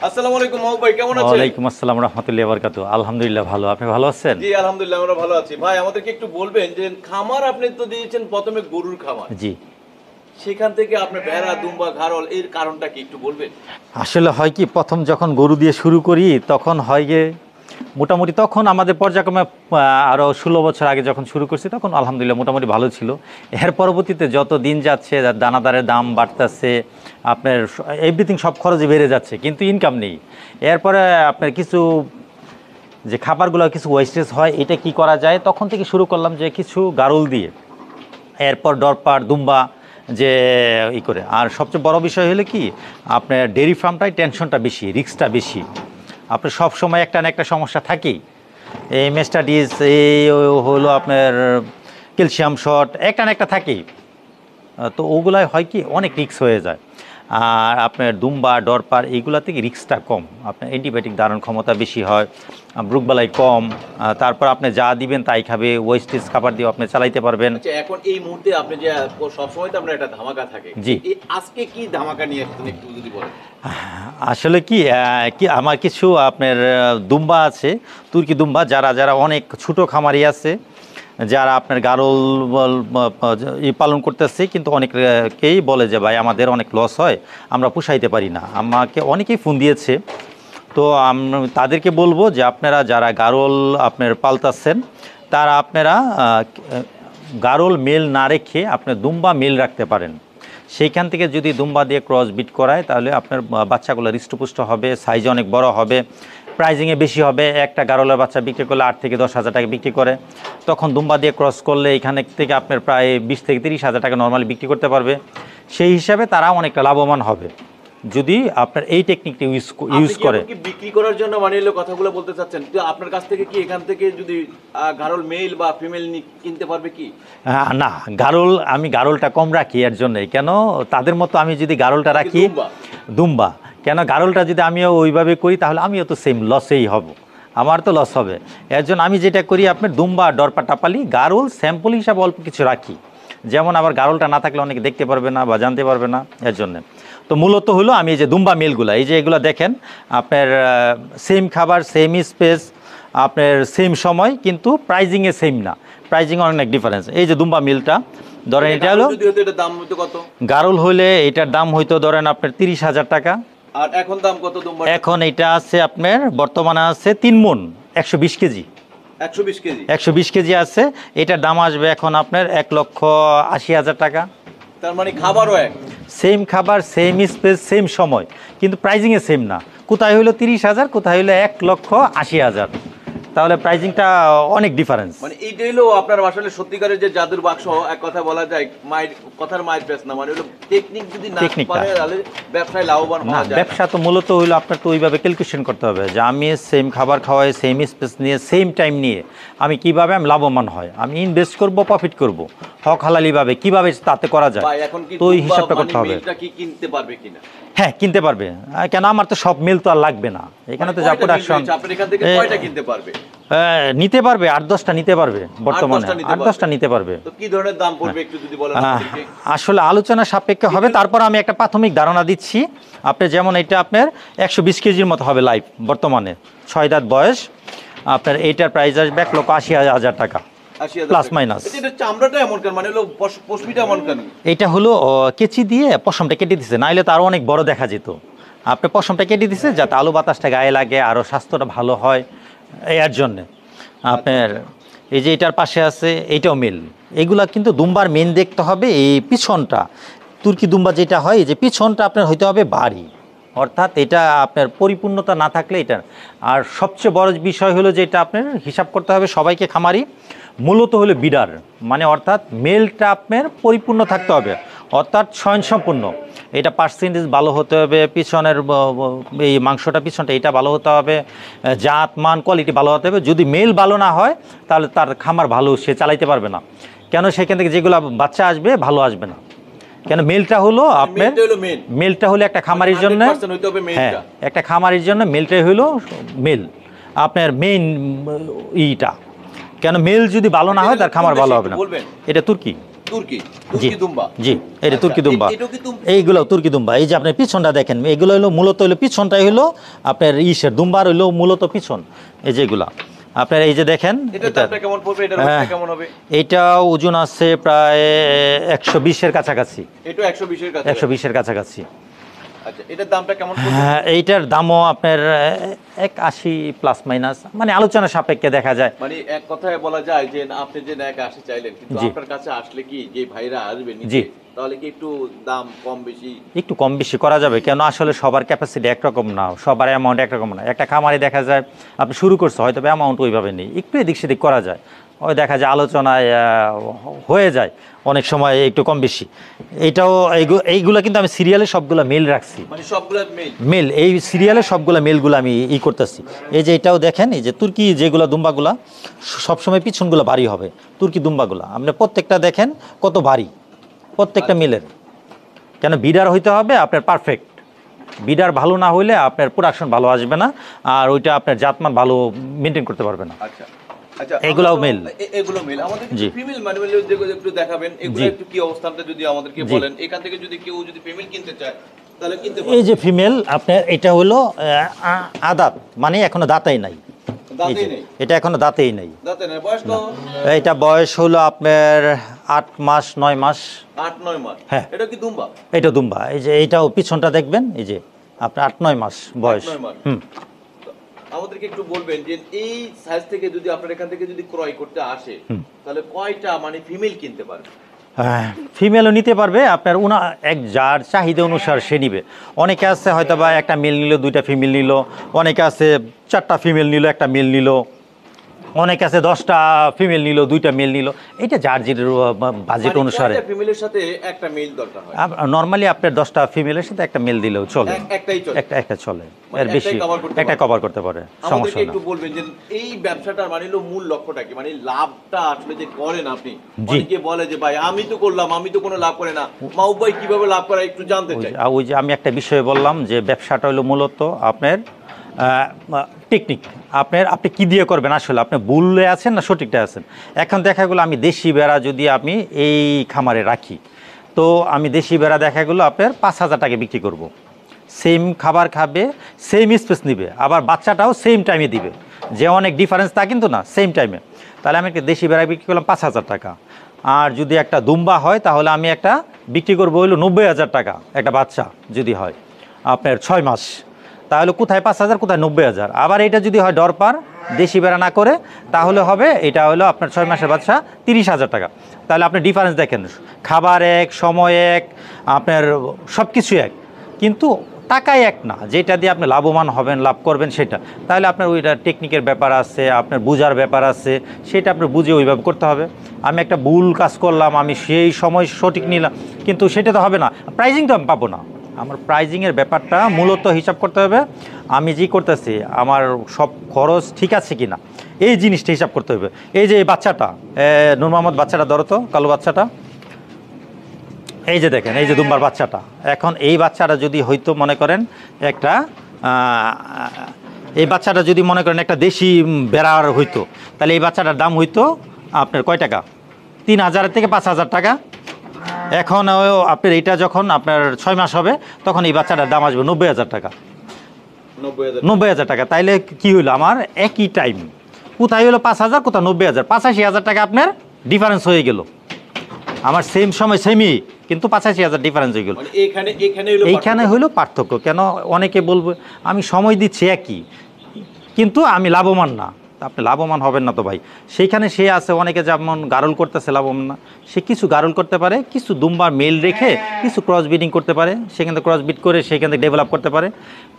আসসালামু আলাইকুম মাহবুব ভাই, কেমন আছেন? ওয়ালাইকুম আসসালাম রাহমাতুল্লাহি ওয়া বারাকাতুহু। আলহামদুলিল্লাহ ভালো। আপনি ভালো আছেন? জি আলহামদুলিল্লাহ, আমরা ভালো আছি। ভাই আমাদেরকে একটু বলবেন যে খামার আপনি তো দিয়েছেন প্রথমে গরুর খামার, জি। সেখান থেকে আপনি ভেড়া, দুম্বা, ঘাড়ল এর কারণটা কি একটু বলবেন? আসলে হয় কি, প্রথম যখন গরু দিয়ে শুরু করি তখন হয় গিয়ে মোটামুটি তখন আমাদের পর্যায়ক্রমে আরও 16 বছর আগে যখন শুরু করছি তখন আলহামদুলিল্লাহ মোটামুটি ভালো ছিল। এর পরবর্তীতে যত দিন যাচ্ছে দানাদারের দাম বাড়তেছে, আপনার এভরিথিং সব খরচই বেড়ে যাচ্ছে, কিন্তু ইনকাম নেই। এরপরে আপনার কিছু যে খাবারগুলো কিছু ওয়েস্টেজ হয়, এটা কি করা যায়, তখন থেকে শুরু করলাম যে কিছু গারল দিয়ে, এরপর ডরপার দুম্বা যে করে। আর সবচেয়ে বড় বিষয় হলো কি, আপনার ডেয়ারি ফার্মটাই টেনশনটা বেশি, রিস্কটা বেশি। আপনার সব সময় একটা না একটা সমস্যা থাকেই, এই মেস্টাডিস, এই হলো আপনার ক্যালসিয়াম শর্ট, একটা না একটা থাকেই। তো ওগুলাই হয় কি অনেক রিস্ক হয়ে যায়। আর আপনার দুম্বা ডরপার এইগুলা থেকে রিস্কটা কম, আপনার অ্যান্টিবায়োটিক ধারণ ক্ষমতা বেশি হয়, রোগবালাই কম। তারপর আপনি যা দিবেন তাই খাবে, ওয়েস্টেজ খাবার দিয়ে আপনি চালাইতে পারবেন। আচ্ছা, এখন এই মুহূর্তে আপনি যে সবসময় তো আপনার একটা ধামাকা থাকে, জি। আজকে কি ধামাকা নিয়ে আসছেন একটু যদি বলেন। আসলে কি কি আমার কিছু আপনার দুম্বা আছে, তুর্কি দুম্বা, যারা যারা অনেক ছোটো খামারি আছে, যারা আপনার গারল পালন করতেছে, কিন্তু অনেকেই বলে যে ভাই আমাদের অনেক লস হয়, আমরা পুষাইতে পারি না। আমাকে অনেকেই ফোন দিয়েছে। তো তাদেরকে বলবো যে আপনারা যারা গারল আপনার পালতাচ্ছেন, তারা আপনারা গারল মেল না রেখে আপনার দুম্বা মেল রাখতে পারেন। সেইখান থেকে যদি দুম্বা দিয়ে ক্রস বিট করায়, তাহলে আপনার বাচ্চাগুলো হৃষ্টপুষ্ট হবে, সাইজ অনেক বড় হবে, প্রাইজিংয়ে বেশি হবে। একটা গারলের বাচ্চা বিক্রি করলে 8 থেকে 10 হাজার টাকা বিক্রি করে, তখন দুম্বা দিয়ে ক্রস করলে এখানে থেকে আপনার প্রায় 20 থেকে 30 হাজার টাকা নর্মালি বিক্রি করতে পারবে। সেই হিসাবে তারা অনেকটা লাভবান হবে যদি আপনার এই টেকনিকটা ইউজ করে। কি বিক্রি করার জন্য মানে এলো কথাগুলো বলতে চাচ্ছেন, তো আপনার কাছ থেকে কি এখান থেকে যদি গারল মেল বা ফিমেল কিনতে পারবে কি? না, গারল আমি গারলটা কম রাখি এর জন্যই। কেন তাদের মতো আমি যদি গারলটা রাখি, দুম্বা কেন গারলটা যদি আমিও ওইভাবে করি, তাহলে আমিও তো সেম লসেই হব, আমার তো লস হবে। এর জন্য আমি যেটা করি, আপনার দুম্বা ডরপাটা পালি, গারল স্যাম্পল হিসাবে অল্প কিছু রাখি, যেমন আবার গারলটা না থাকলে অনেকে দেখতে পারবে না বা জানতে পারবে না, এর জন্যে। তো মূলত হলো আমি এই যে দুম্বা মিলগুলো, এই যে এগুলো দেখেন, আপনার সেম খাবার, সেম স্পেস, আপনার সেম সময়, কিন্তু প্রাইজিংয়ে সেম না, প্রাইজিংয়ে অনেক ডিফারেন্স। এই যে দুম্বা মিলটা ধরেন, এটা হলো গারল হইলে এটার দাম হইতো ধরেন আপনার 30,000 টাকা। আর এখন দাম কত দুম্বা? এখন এটা আছে আপনার বর্তমানে আছে 3 মণ 120 কেজি, 120 কেজি, 120 কেজি আছে। এটার দাম আসবে এখন আপনার 1,80,000 টাকা। তার মানে খাবারও এক, সেম খাবার, সেম স্পেস, সেম সময়, কিন্তু প্রাইজিংয়ে সেম না। কোথায় হইলো 30,000, কোথায় হইলো 1,80,000, তাহলে প্রাইজিংটা অনেক ডিফারেন্স। মানে এইটা হলো আপনার আসলে সত্যিকারের যে জাদুর বাক্স, এক কথা বলা যায় মায়ের কথার মায়ের পেছ না, মানে হলো টেকনিক যদি না পারে তাহলে ব্যবসায় লাভবান হওয়া যায় না। ব্যবসা তো মূলত হইলো আপনার তো ওইভাবে ক্যালকুলেশন করতে হবে যে আমি সেম খাবার খাওয়াই, সেম স্পেস নিয়ে, সেম টাইম নিয়ে আমি কিভাবে আমি লাভবান হয়, আমি ইনভেস্ট করব, প্রফিট করব, হক হালালিভাবে কিভাবে তাতে করা যায়, তো ওই হিসাবটা করতে হবে। এটা কি কিনতে পারবে কিনা? হ্যাঁ, কিনতে পারবে। কেন আমার তো সব মিল তো আর লাগবে না, এখানে তো যা প্রোডাকশন, আপনার এখান থেকে কয়টা কিনতে পারবে? নিতে পারবে 8-10টা নিতে পারবে, বর্তমানে 8-10টা নিতে পারবে। তো কি ধরনের দাম পড়বে একটু যদি বলেন। আসলে আলোচনা সাপেক্ষে হবে, তারপর আমি একটা প্রাথমিক ধারণা দিচ্ছি। আপনি যেমন এটা আপনার 120 কেজির মতো হবে লাইভ, বর্তমানে 6 দাঁত বয়স। আপনার এইটার প্রাইস আসবে 1,80,000 টাকা প্লাস মাইনাস। চামড়াটা এমন কেন, মানে হলো পশমিটা এমন কেন? এটা হলো কেচি দিয়ে পশমটা কেটে দিচ্ছে, নাইলে তো আরও অনেক বড় দেখা যেত। আপনি পশমটা কেটে দিচ্ছে যাতে আলো বাতাসটা গায়ে লাগে, আরও স্বাস্থ্যটা ভালো হয়, এর জন্যে। আপনার এই যে এটার পাশে আছে এইটাও মিল। এগুলা কিন্তু দুম্বার মেন দেখতে হবে এই পিছনটা। তুর্কি দুম্বা যেটা হয়, এই যে পিছনটা আপনার হইতে হবে বাড়ি, অর্থাৎ এটা আপনার পরিপূর্ণতা না থাকলে এটা। আর সবচেয়ে বড় বিষয় হলো যে এটা আপনার হিসাব করতে হবে সবাইকে, খামারি মূলত হলো বিডার, মানে অর্থাৎ মেলটা আপনার পরিপূর্ণ থাকতে হবে, অর্থাৎ স্বয়ংসম্পূর্ণ। এটা পার্সেন্টেজ ভালো হতে হবে, পিছনের এই মাংসটা পিছনটা এটা ভালো হতে হবে, জাত মান কোয়ালিটি ভালো হতে হবে। যদি মেল ভালো না হয় তাহলে তার খামার ভালো সে চালাইতে পারবে না, কেন সেখান থেকে যেগুলো বাচ্চা আসবে ভালো আসবে না। কেন মেলটা হলো আপনার, মেলটা হলো একটা খামারির জন্য, হ্যাঁ একটা খামারির জন্য মেলটাই হলো মেল আপনার মেইন ইটা। কেন মেল যদি ভালো না হয় তার খামার ভালো হবে না। এটা তুর্কি, তুর্কি জি দুম্বা। জি, এটা তুর্কি দুম্বা। এইগুলো তুর্কি দুম্বা। এই যে আপনার পিছনটা দেখেন, এগুলো হলো মূলত হলো পিছনটাই হলো আপনার ইসের দুম্বার হলো মূলত পিছন। এই যেগুলা আপনার এই যে দেখেন, এটা ওজন আছে প্রায় 120-এর কাছাকাছি। এটা 120-এর কাছাকাছি। 120-এর কাছাকাছি। আচ্ছা, এটার দামটা কেমন পড়বে? হ্যাঁ, এইটার দামও আপনার 180 প্লাস মাইনাস, মানে আলোচনা সাপেক্ষে দেখা যায়। মানে এক কথায় বলা যায় যে আপনি যে 180 চাইলেন, কিন্তু আপনার কাছে আসলে কি যে ভাইরা আসবে নিচে, তাহলে কি একটু দাম কম বেশি একটু কম বেশি করা যাবে, কেন আসলে সবার ক্যাপাসিটি একরকম না, সবার অ্যামাউন্ট একরকম না। একটা খামারে দেখা যায় আপনি শুরু করছে হয়তো অ্যামাউন্ট ওইভাবে নেই, একটু এদিক সেদিক করা যায়, ওই দেখা যায় আলোচনায় হয়ে যায় অনেক সময় একটু কম বেশি। এইটাও এইগুলো কিন্তু আমি সিরিয়ালে সবগুলো মেল রাখছি, মানে সবগুলো মেল, এই সিরিয়ালে সবগুলো মেলগুলো আমি করতেছি। এই যে এটাও দেখেন, এই যে তুর্কি যেগুলো দুম্বাগুলা সবসময় পিছনগুলো ভারী হবে, তুর্কি দুম্বাগুলো আপনি প্রত্যেকটা দেখেন কত ভারী, প্রত্যেকটা মিলের। কেন বিডার হইতে হবে আপনার পারফেক্ট, বিডার ভালো না হইলে আপনার প্রোডাকশন ভালো আসবে না, আর ওইটা আপনার জাতমান ভালো মেনটেন করতে পারবে না। আচ্ছা আচ্ছা, এগুলাও মেল। এগুলো মেল। আমাদের ফিমেল ম্যানুয়াল একটু দেখাবেন, এগুলো একটু কি অবস্থানটা যদি আমাদেরকে বলেন, এখান থেকে যদি কেউ যদি ফিমেল কিনতে চায় তাহলে কিনতে পারবে। এই যে ফিমেল আপনার এটা হলো আদাত, মানে এখনো দাঁতাই নাই, এটা এখনো দাঁতেই নেই। এটা বয়স হলো আপনার 8 মাস 9 মাস। 8-9 মাস। হ্যাঁ, এটা কি দুম্বা? এটা দুম্বা। এই যে এইটাও পিছনটা দেখবেন, এই যে আপনার 8-9 মাস বয়স। আমাদেরকে একটু বলবেন যে এই সাইজ থেকে যদি আপনার এখান থেকে যদি ক্রয় করতে আসে, তাহলে কয়টা মানে ফিমেল কিনতে পারবে? ফিমেলও নিতে পারবে আপনার এক যার চাহিদা অনুসারে সে নিবে। অনেকে আছে হয়তো বা একটা মেল নিল, 2টা ফিমেল নিল, অনেকে আছে 4টা ফিমেল নিল, একটা মেল নিল, অনেকে আছে 10টা ফিমেল নিল, 2টা মেল নিল। এটা যার যে বাজেট অনুসারে। ফিমেলের সাথে একটা মেল দরকার হয়। নরমালি আপনার 10টা ফিমেলের সাথে একটা মেল দিলেও চলে, একটা চলে, এর বেশি একটা কভার করতে পারে, সমস্যা না। একটু বলবেন যে এই ব্যবসাটার মানে হলো মূল লক্ষ্যটা কি, মানে লাভটা আসলে যে করেন আপনি? অনেকে বলে যে ভাই আমি তো করলাম, আমি তো কোনো লাভ করে না, মাহবুব ভাই কিভাবে লাভ করে একটু জানতে চাই। ওই যে আমি একটা বিষয় বললাম যে ব্যবসাটা হলো মূলত আপনার টেকনিক, আপনি কি দিয়ে করবেন, আসলে আপনি ভুলে আছেন না সঠিকটা আছেন। এখন দেখা গেলো আমি দেশি বেড়া যদি আমি এই খামারে রাখি, তো আমি দেশি বেড়া দেখা গেলো আপনার 5,000 টাকা বিক্রি করব। সেম খাবার খাবে, সেম স্পেস নিবে, আবার বাচ্চাটাও সেম টাইমে দিবে, যে অনেক ডিফারেন্স তা কিন্তু না, সেম টাইমে। তাহলে আমি একটা দেশি বেড়া বিক্রি করলাম 5,000 টাকা, আর যদি একটা দুম্বা হয় তাহলে আমি একটা বিক্রি করবো হইলো 90,000 টাকা একটা বাচ্চা যদি হয় আপনার 6 মাস, তাহলে কোথায় 5,000 কোথায় 90,000। আবার এটা যদি হয় ডরপার দেশি বেড়া না করে, তাহলে হবে এটা হলো আপনার 6 মাসের বাচ্চা 30,000 টাকা। তাহলে আপনি ডিফারেন্স দেখেন, খাবার এক, সময় এক, আপনার সব কিছু এক, কিন্তু টাকাই এক না, যেটা দিয়ে আপনি লাভবান হবেন, লাভ করবেন সেটা। তাহলে আপনার ওইটা টেকনিকের ব্যাপার আছে, আপনার বুঝার ব্যাপার আছে, সেটা আপনার বুঝে ওইভাবে করতে হবে। আমি একটা ভুল কাজ করলাম, আমি সেই সময় সঠিক নিলাম, কিন্তু সেটা তো হবে না, প্রাইজিং তো আমি পাবো না। আমার প্রাইজিংয়ের ব্যাপারটা মূলত হিসাব করতে হবে, আমি যে করতেছি আমার সব খরচ ঠিক আছে কি না, এই জিনিসটা হিসাব করতে হবে। এই যে বাচ্চাটা নূর মোহাম্মদ, বাচ্চাটা ধরো তো, কালো বাচ্চাটা, এই যে দেখেন, এই যে দুম্বার বাচ্চাটা, এখন এই বাচ্চাটা যদি হয়তো মনে করেন একটা এই বাচ্চাটা যদি মনে করেন একটা দেশি বেড়ার হইতো, তাহলে এই বাচ্চাটার দাম হইতো আপনার কয় টাকা? 3,000 থেকে 5,000 টাকা। এখন আপনার এইটা যখন আপনার 6 মাস হবে, তখন এই বাচ্চাটার দাম আসবে 90,000 টাকা। 90,000 টাকা। তাইলে কি হইলো আমার একই টাইম, কোথায় হলো 5,000, কোথায় 90,000, 85,000 টাকা আপনার ডিফারেন্স হয়ে গেল। আমার সেম সময় সেমই, কিন্তু 85,000 ডিফারেন্স হয়ে গেল। এইখানে হইলো পার্থক্য। কেন অনেকে বলবে আমি সময় দিচ্ছি একই, কিন্তু আমি লাভবান না। আপনি লাভবান হবেন না তো ভাই। সেইখানে সে আছে, অনেকে যেমন গারল করতেছে লাভবান না, সে কিছু গারল করতে পারে, কিছু দুম্বার মেল রেখে কিছু ক্রস ব্রিডিং করতে পারে, সেখান থেকে ক্রস ব্রিড করে সেখান থেকে ডেভেলপ করতে পারে।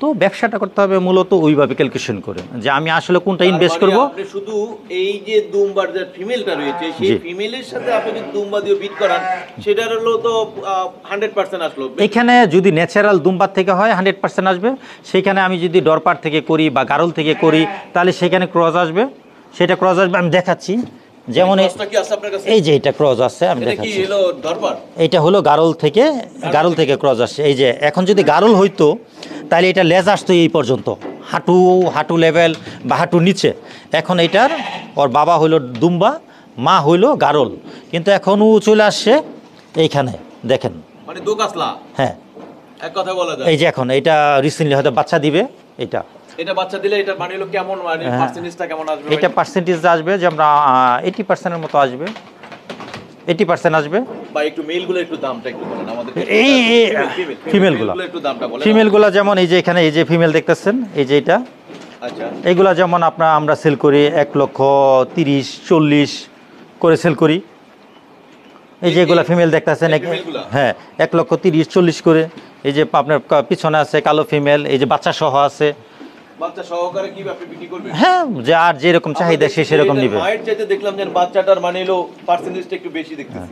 তো ব্যবসাটা করতে হবে মূলত ওইভাবে ক্যালকুলেশন করে, যে আমি আসলে কোনটা ইনভেস্ট করব। আপনি শুধু এই যে দুম্বার যে ফিমেলটা রয়েছে, সেই ফিমেলের সাথে আপনি যদি দুম্বা দিয়ে বিট করান, সেটার হলো তো 100% আসলো। এখানে যদি ন্যাচারাল দুম্বার থেকে হয় 100% আসবে। সেখানে আমি যদি ডরপার থেকে করি বা গারল থেকে করি, তাহলে সেখানে ক্রস আসবে, সেটা ক্রস আসবে। আমি দেখাচ্ছি, যেমন এই যে এটা ক্রস আসছে, আমি দেখাচ্ছি, এইটা হলো গারল থেকে ক্রস আসছে। এই যে এখন যদি গারল হইতো, তাহলে এটা লেজ আসতো এই পর্যন্ত, হাঁটু লেভেল বা হাঁটুর নিচে। এখন এইটার ওর বাবা হইলো দুম্বা, মা হইলো গারল, কিন্তু এখন ও চলে আসছে এইখানে দেখেন। মানে দোকাসলা, হ্যাঁ এক কথা বলা যায়। এই যে এখন এটা রিসেন্টলি হয়তো বাচ্চা দিবে। এটা বাচ্চা দিলে এটা মানে হলো কেমন, মানে পার্সেন্টেজটা কেমন আসবে? এটা পার্সেন্টেজ আসবে যে আমরা 80%-এর মতো আসবে, 80% আসবে। বা একটু মেলগুলো একটু দামটা একটু বলেন আমাদের। এই ফিমেলগুলো একটু দামটা বলেন। ফিমেলগুলো যেমন এই যে এখানে এই যে ফিমেল দেখতেছেন, এই যে এটা, আচ্ছা, এইগুলা যেমন আমরা সেল করি 1,30,000-40,000 করে সেল করি। এই যে এগুলা ফিমেল দেখতেছেন, হ্যাঁ 1,30,000-40,000 করে। এই যে আপনার পিছনে আছে কালো ফিমেল, এই যে বাচ্চা সহ আছে। বাচ্চা সহকারে কি আপনি বিক্রি করবেন? হ্যাঁ, যে আর যেরকম চাহিদা সে সেরকম নিবে। মায়ের চাইতে দেখলাম যে বাচ্চাটার মানে হলো পার্সেন্টেজটা একটু বেশি দেখতেছি।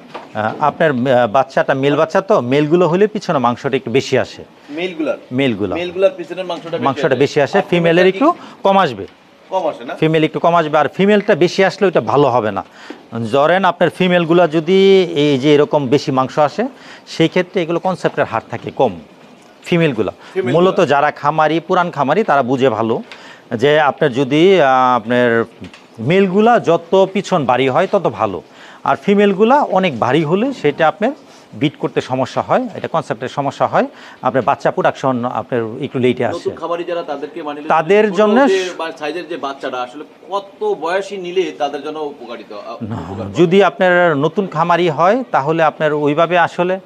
আপনার বাচ্চাটা মেল বাচ্চা, তো মেলগুলো হলে পিছনে মাংসটা একটু বেশি আসে। মেলগুলার পিছনের মাংসটা বেশি আসে, ফিমেলের একটু কম আসবে। কম আসে না? ফিমেল একটু কম আসবে, আর ফিমেলটা বেশি আসলে ওইটা ভালো হবে না। ধরেন আপনার ফিমেলগুলো যদি এই যে এরকম বেশি মাংস আসে, সেই ক্ষেত্রে এগুলো কনসেপ্টের হার থাকে কম। ফিমেলগুলো মূলত যারা খামারি, পুরান খামারি, তারা বুঝে ভালো যে আপনার যদি আপনার মেলগুলা যত পিছন ভারী হয় তত ভালো, আর ফিমেলগুলা অনেক ভারী হলে সেটা আপনার বিট করতে সমস্যা হয়, এটা কনসেপ্টের সমস্যা হয়, আপনার বাচ্চা প্রোডাকশন আপনার একটু লেটে আসে। নতুন খামারি যারা, তাদেরকে মানে তাদের জন্য সাইজের যে বাচ্চাটা আসলে কত বয়সী নিলে তাদের জন্য উপকারিত? যদি আপনার নতুন খামারি হয় তাহলে আপনার ওইভাবে আসলে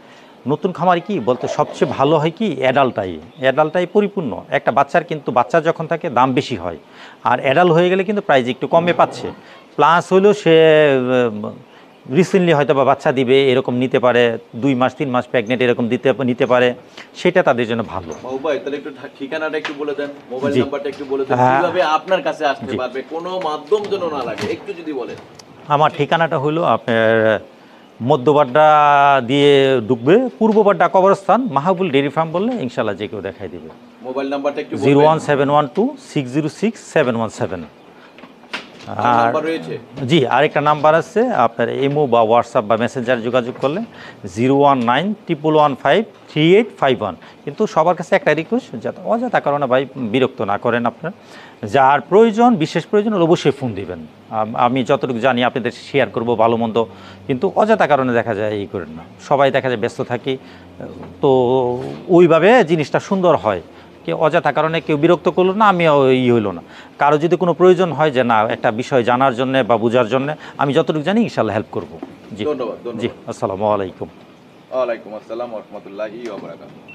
নতুন খামারি কি বলতে সবচেয়ে ভালো হয় কি অ্যাডাল্টটাই পরিপূর্ণ একটা বাচ্চার, কিন্তু বাচ্চা যখন থাকে দাম বেশি হয়, আর অ্যাডাল্ট হয়ে গেলে কিন্তু প্রাইস একটু কমে পাচ্ছে। প্লাস হইলেও সে রিসেন্টলি হয়তো বা বাচ্চা দিবে, এরকম নিতে পারে 2 মাস 3 মাস প্রেগনেন্ট এরকম নিতে পারে, সেটা তাদের জন্য ভালো। ভাই তাহলে একটু ঠিকানাটা একটু বলে দেন, মোবাইল নাম্বারটা একটু বলে দেন, কিভাবে আপনার কাছে আসতে পারবে, কোনো মাধ্যম যেন না লাগে, একটু যদি বলেন। আমার ঠিকানাটা হলো আপনার মধ্যবাড্ডা দিয়ে ঢুকবে, পূর্ববাড্ডা কবরস্থান, মাহবুল ডেইরি ফার্ম বললে ইনশাল্লাহ যে কেউ দেখাই দিবে। মোবাইল নাম্বারটা একটু 01712606717। আর জি আরেকটা নাম্বার আছে আপনার, ইমো বা হোয়াটসঅ্যাপ বা মেসেঞ্জার যোগাযোগ করলে 01911538851। কিন্তু সবার কাছে একটা রিকোয়েস্ট, যাতে অযথা কারণে ভাই বিরক্ত না করেন, আপনার যার প্রয়োজন, বিশেষ প্রয়োজন অবশ্যই ফোন দিবেন। আমি যতটুকু জানি আপনাদের শেয়ার করব ভালো মন্দ, কিন্তু অযথা কারণে দেখা যায় এই করেন না। সবাই দেখা যায় ব্যস্ত থাকি, তো ওইভাবে জিনিসটা সুন্দর হয়। কেউ অযথা কারণে কেউ বিরক্ত করলো না, আমিও হইলো না। কারো যদি কোনো প্রয়োজন হয় যে না একটা বিষয় জানার জন্য বা বোঝার জন্য, আমি যতটুকু জানি ইনশাল্লাহ হেল্প করবো। জি, ধন্যবাদ। জি, আসসালামু আলাইকুম। ওয়ালাইকুম আসসালাম ওয়া রাহমাতুল্লাহি ওয়া বারাকাতুহু।